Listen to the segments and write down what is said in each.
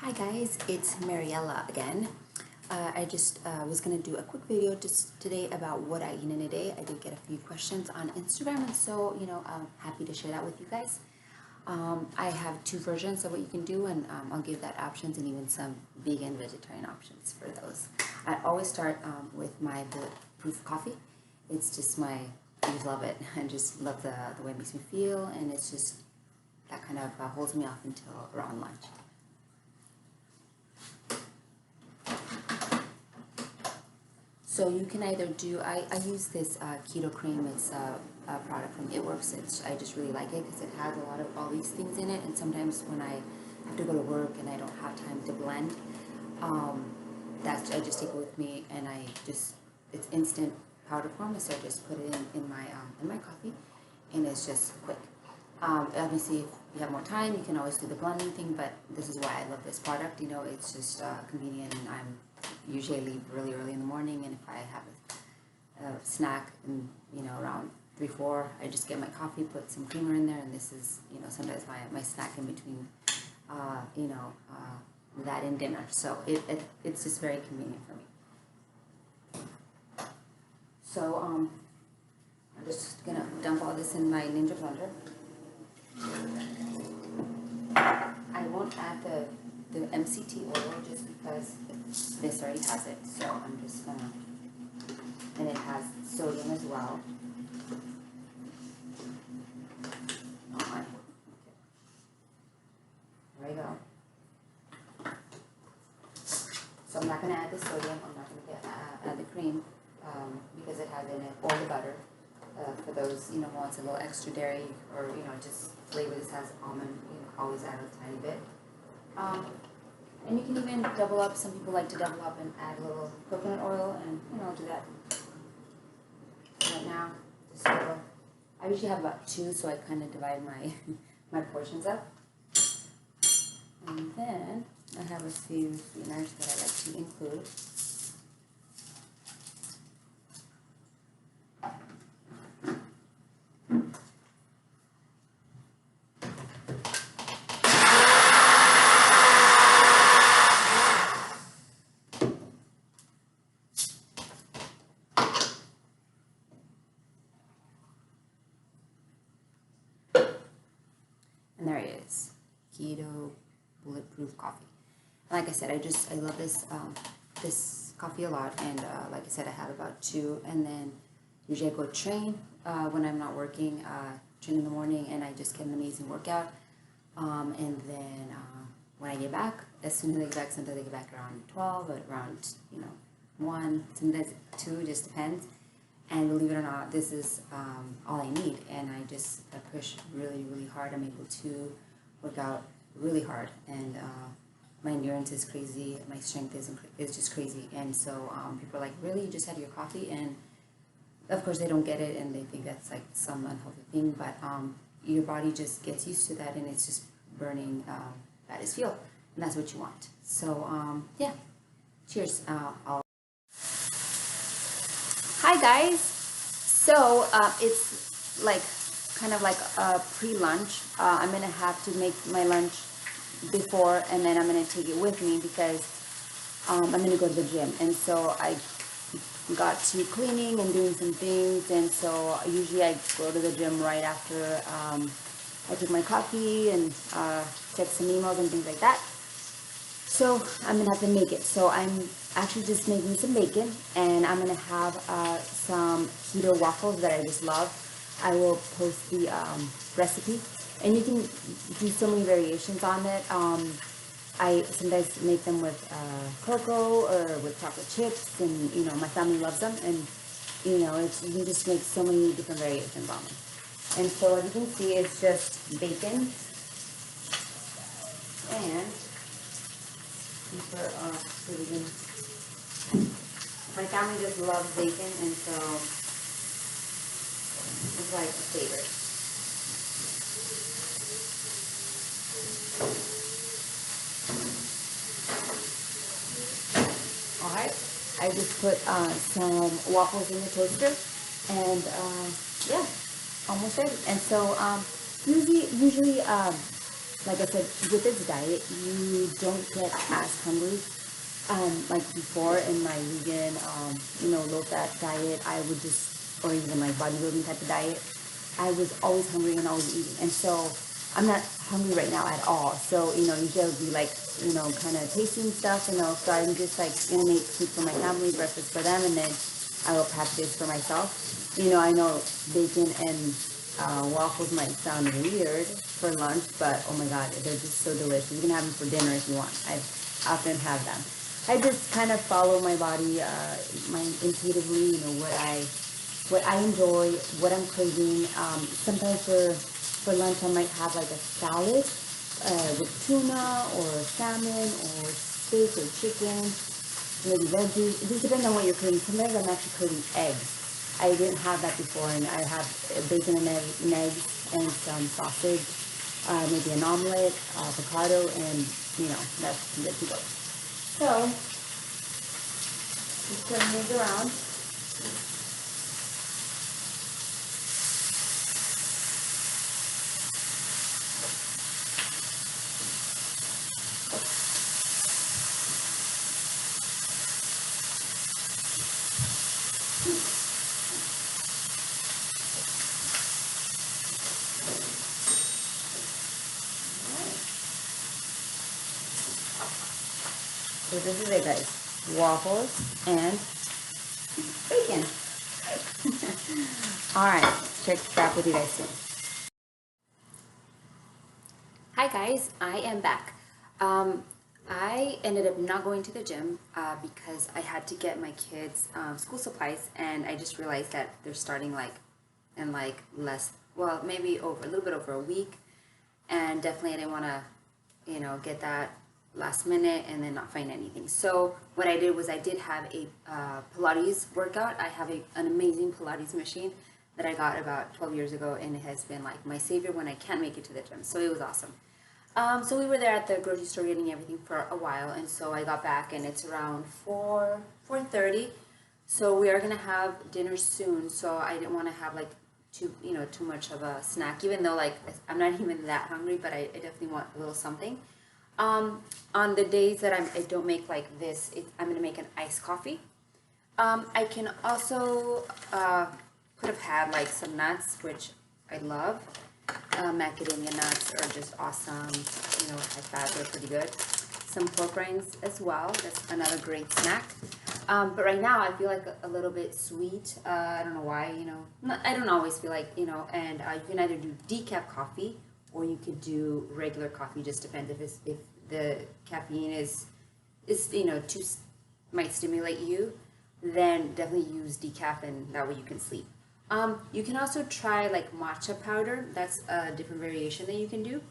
Hi guys, it's Mariela again. I just was going to do a quick video just today about what I eat in a day. I did get a few questions on Instagram, and so, I'm happy to share that with you guys. I have two versions of what you can do, and I'll give that options and even some vegan, vegetarian options for those. I always start with my bulletproof coffee. It's just I just love it. I just love the way it makes me feel, and it's just, that kind of holds me off until around lunch. So you can either do, I use this KetoCreamer. It's a product from It Works. I just really like it because it has a lot of all these things in it, and sometimes when I have to go to work and I don't have time to blend, I just take it with me, and it's instant powder form, so I just put it in my coffee, and it's just quick. Obviously, if you have more time, you can always do the blending thing, but this is why I love this product. It's just convenient, and I'm usually leave really early in the morning, and if I have a snack and around 3-4, I just get my coffee, put some creamer in there, and this is sometimes my snack in between that and dinner. So it's just very convenient for me. So I'm just gonna dump all this in my Ninja blender. I won't add the MCT oil just because this already has it, so I'm just gonna, and it has sodium as well. Oh my, okay. There we go. So I'm not gonna add the sodium, I'm not gonna add the cream, because it has in it, or the butter, for those, who wants a little extra dairy, or, just flavor. This has almond, always add a tiny bit. And you can even double up. Some people like to double up and add a little coconut oil, and I'll do that right now. Just I usually have about 2, so I kind of divide my portions up. And then I have a few sweeteners that I like to include. And there it is, Keto Bulletproof Coffee. And like I said, I love this this coffee a lot, and like I said, I have about 2, and then usually I go train when I'm not working, train in the morning, and I just get an amazing workout. And then when I get back, as soon as I get back, sometimes I get back around 12, or around 1, sometimes 2, just depends. And believe it or not, this is all I need, and I push really, really hard. I'm able to work out really hard, and my endurance is crazy. My strength is just crazy, and so people are like, "Really, you just had your coffee?" And of course, they don't get it, and they think that's like some unhealthy thing. But your body just gets used to that, and it's just burning that is fuel, and that's what you want. So yeah, cheers. Hi guys, so it's kind of like a pre-lunch. I'm gonna have to make my lunch before, and then I'm gonna take it with me because I'm gonna go to the gym, and so I got to cleaning and doing some things, and so usually I go to the gym right after I take my coffee and check some emails and things like that. So I'm gonna have to make it. So I'm actually just making some bacon, and I'm gonna have some keto waffles that I just love. I will post the recipe, and you can do so many variations on it. I sometimes make them with cocoa or with chocolate chips, and my family loves them, and you can just make so many different variations on them. And so as you can see, it's just bacon and my family just loves bacon, and so it's like a favorite. Alright, I just put some waffles in the toaster, and yeah, almost ready. And so usually like I said, with this diet, you don't get as hungry. Like before in my vegan, low fat diet, I would just, or even like bodybuilding type of diet, I was always hungry and always eating. And so I'm not hungry right now at all. So, usually I would be like, kind of tasting stuff, so I'm just like gonna make food for my family, breakfast for them, and then I will pack this for myself. I know bacon and waffles might sound weird for lunch, but oh my god, they're just so delicious. You can have them for dinner if you want. I often have them. I just kind of follow my body, my intuitively, what I enjoy, what I'm craving. Sometimes for lunch I might have like a salad with tuna or salmon or steak or chicken, maybe veggies. It just depends on what you're craving. Sometimes I'm actually craving eggs. I didn't have that before, and I have bacon and eggs and some sausage, maybe an omelet, avocado, and that's good to go. So just turn these around. So this is it, guys. Waffles and bacon. All right, check back with you guys soon. Hi guys, I am back. I ended up not going to the gym because I had to get my kids school supplies, and I just realized that they're starting in less, well, maybe a little bit over a week, and definitely I didn't want to, get that last minute and then not find anything. So what I did was I did have a Pilates workout. I have an amazing Pilates machine that I got about 12 years ago, and it has been like my savior when I can't make it to the gym. So it was awesome. So we were there at the grocery store getting everything for a while, and so I got back and it's around 4:30. So we are gonna have dinner soon. So I didn't want to have like too much of a snack, even though like I'm not even that hungry, but I definitely want a little something. On the days that I don't make like this, I'm gonna make an iced coffee. I can also could have had like some nuts, which I love. Macadamia nuts are just awesome. High fat, they're pretty good. Some pork rinds as well. That's another great snack. But right now I feel like a little bit sweet. I don't know why. I don't always feel like And you can either do decaf coffee or you could do regular coffee. Just depends if the caffeine is too might stimulate you. Then definitely use decaf, and that way you can sleep. You can also try like matcha powder. That's a different variation that you can do.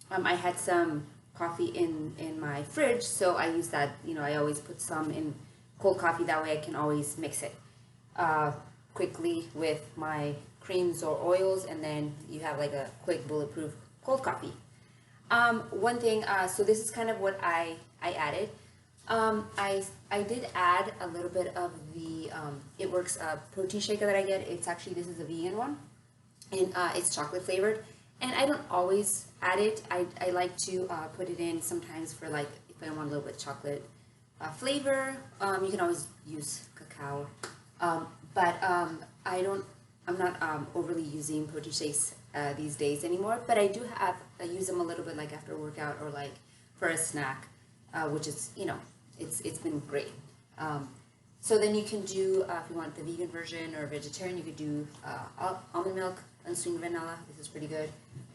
I had some coffee in my fridge, so I use that. I always put some in cold coffee. That way I can always mix it quickly with my creams or oils, and then you have like a quick bulletproof cold coffee. One thing, so this is kind of what I added. I did add a little bit of the It Works protein shaker that I get. This is a vegan one, and it's chocolate flavored. And I don't always add it. I like to put it in sometimes for like if I want a little bit chocolate flavor. You can always use cacao, but I'm not overly using protein shakes these days anymore. But I use them a little bit like after a workout or like for a snack, which is it's been great. So then you can do, if you want the vegan version or vegetarian, you could do almond milk, unsweetened vanilla. This is pretty good.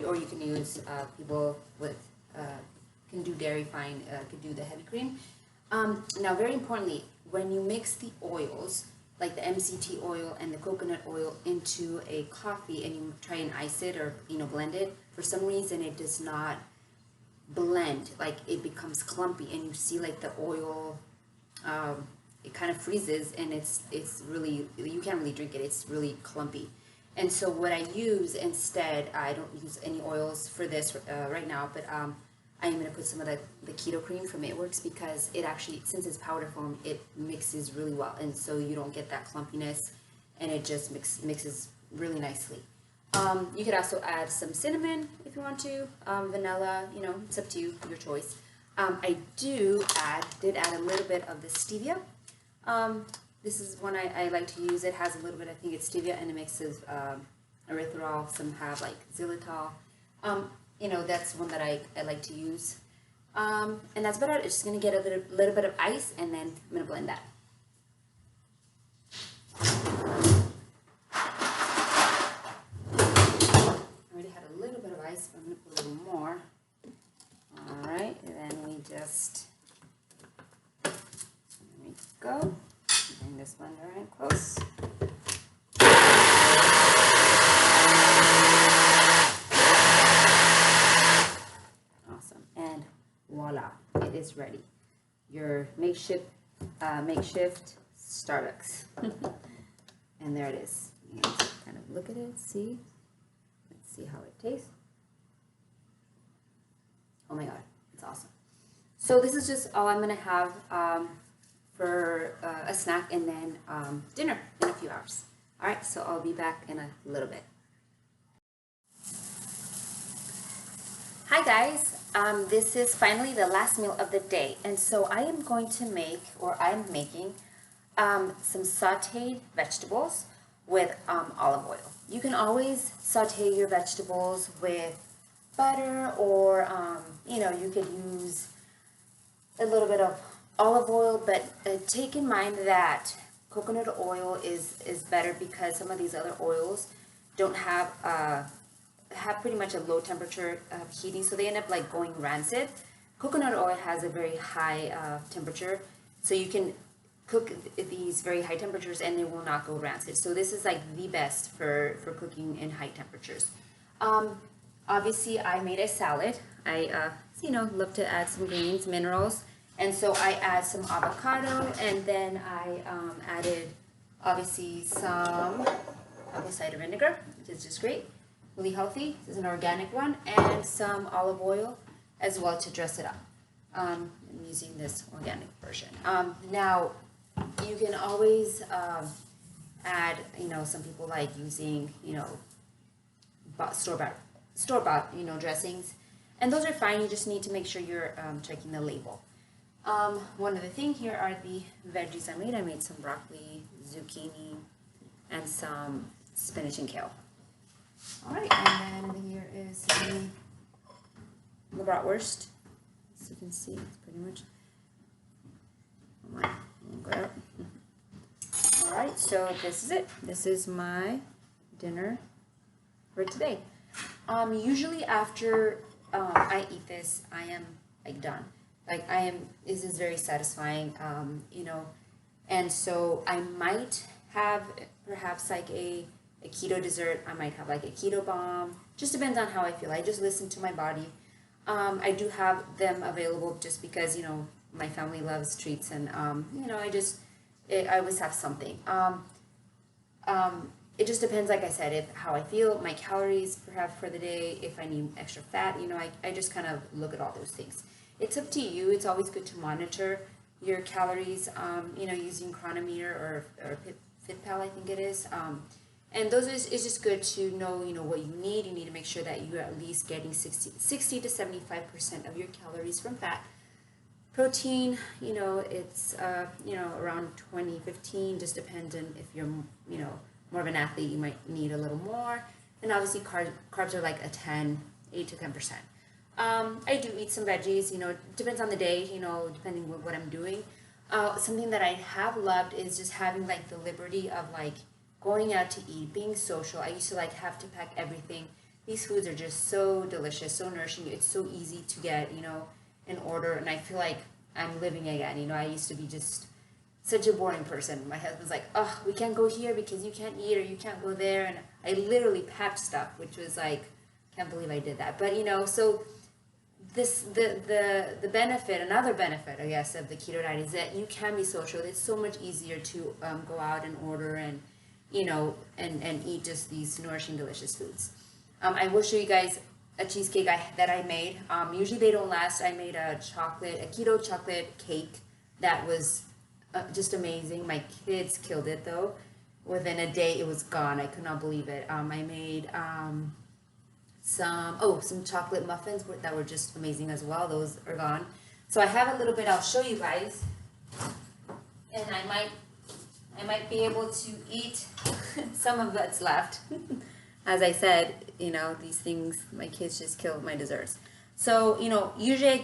Or you can use, people with, can do dairy fine, could do the heavy cream. Now, very importantly, when you mix the oils, like the MCT oil and the coconut oil into a coffee and you try and ice it or, blend it, for some reason it does not blend, like it becomes clumpy, and you see like the oil it kind of freezes, and it's really, you can't really drink it. It's really clumpy. And so what I use instead, I don't use any oils for this right now, but I am going to put some of the keto cream from It Works, because it actually, since it's powder form, it mixes really well, and so you don't get that clumpiness, and it just mixes really nicely. You could also add some cinnamon if you want to, vanilla, it's up to you, your choice. I did add a little bit of the stevia. This is one I like to use. It has a little bit, I think it's stevia, and it mixes erythritol. Some have like xylitol. That's one that I like to use. And that's about it. It's just going to get a little bit of ice, and then I'm going to blend that. Had a little bit of ice, but I'm going to put a little more. Alright, and then we just, there we go. Bring this blender in close. Awesome, and voila, it is ready. Your makeshift Starbucks. And there it is. You can kind of look at it, see. See how it tastes. Oh my god, it's awesome. So this is just all I'm gonna have for a snack, and then dinner in a few hours. All right, so I'll be back in a little bit. Hi guys, this is finally the last meal of the day, and so I am going to make, or I'm making, some sauteed vegetables with olive oil. You can always saute your vegetables with butter, or you could use a little bit of olive oil, but take in mind that coconut oil is better, because some of these other oils don't have pretty much a low temperature heating, so they end up like going rancid. Coconut oil has a very high temperature, so you can cook these very high temperatures and they will not go rancid. So this is like the best for cooking in high temperatures. Obviously I made a salad. I love to add some greens, minerals, and so I add some avocado, and then I added obviously some apple cider vinegar, which is just great, really healthy. This is an organic one, and some olive oil as well to dress it up. I'm using this organic version. Now you can always add, some people like using, store-bought, dressings, and those are fine. You just need to make sure you're checking the label. One other thing, here are the veggies I made. I made some broccoli, zucchini, and some spinach and kale. All right, and then here is the bratwurst. As you can see, it's pretty much. All right, so this is it. This is my dinner for today. Usually after I eat this, I am like done. Like this is very satisfying, and so I might have perhaps like a keto dessert. I might have like a keto bomb. Just depends on how I feel. I just listen to my body. I do have them available just because, my family loves treats, and, I always have something. It just depends, like I said, how I feel, my calories perhaps for the day, if I need extra fat, I just kind of look at all those things. It's up to you. It's always good to monitor your calories, using Chronometer or FitPal, I think it is. And it's just good to know, what you need. You need to make sure that you're at least getting 60 to 75% of your calories from fat. Protein, it's, around 20, 15, just depends on if you're, more of an athlete, you might need a little more. And obviously carbs are like a 8 to 10%. I do eat some veggies, depends on the day, depending on what I'm doing. Something that I have loved is just having like the liberty of like going out to eat, being social. I used to like have to pack everything. These foods are just so delicious, so nourishing. It's so easy to get, in order, and I feel like I'm living again. I used to be just such a boring person. My husband's like, oh, we can't go here because you can't eat, or you can't go there, and I literally packed stuff, which was like, can't believe I did that. But so the benefit, another benefit, I guess, of the keto diet is that you can be social. It's so much easier to go out and order and and eat just these nourishing, delicious foods. I will show you guys a cheesecake that I made. Usually they don't last. I made a keto chocolate cake that was just amazing. My kids killed it though. within a day it was gone. I could not believe it. I made some chocolate muffins that were just amazing as well. Those are gone. So I have a little bit I'll show you guys, and I might be able to eat some of that's left. As I said, these things, my kids just kill my desserts. So, usually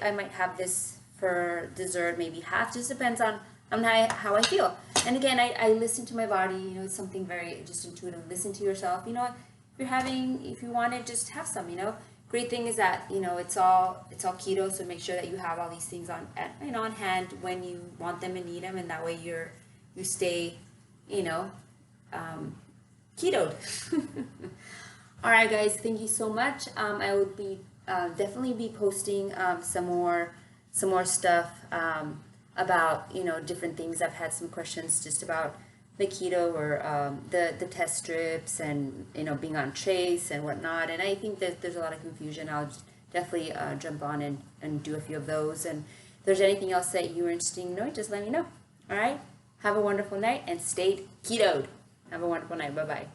I might have this for dessert, maybe half, just depends on how I feel. And again, I listen to my body, it's something very just intuitive. Listen to yourself, if you want it, just have some, Great thing is that, it's all keto, so make sure that you have all these things on hand when you want them and need them, and that way you stay, ketoed. All right, guys, thank you so much. I will be definitely be posting some more stuff about different things. I've had some questions just about the keto or the test strips and being on trace and whatnot. And I think that there's a lot of confusion. I'll definitely jump on and do a few of those. And if there's anything else that you're interested in knowing, just let me know. All right. Have a wonderful night and stay ketoed. Have a wonderful night. Bye-bye.